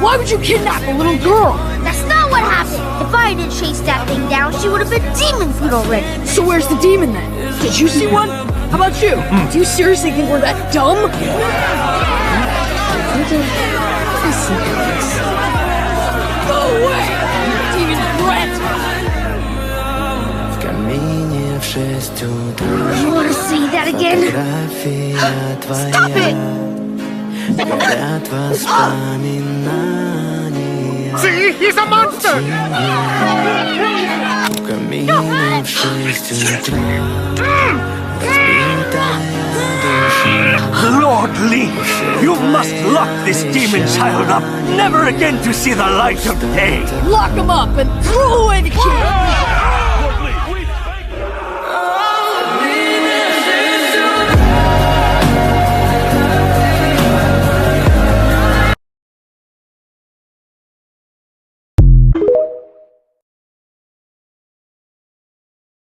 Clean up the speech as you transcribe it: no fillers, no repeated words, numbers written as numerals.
Why would you kidnap a little girl? That's not what happened. If I didn't chase that thing down, she would have been demon food already. So where's the demon then? Did you see one? How about you? Do you seriously think we're that dumb? Go away! Demon threat! You want to see that again? Stop it! See, he's a monster! Lord Lee, you must lock this demon child up, never again to see the light of day. Lock him up and throw away the kid!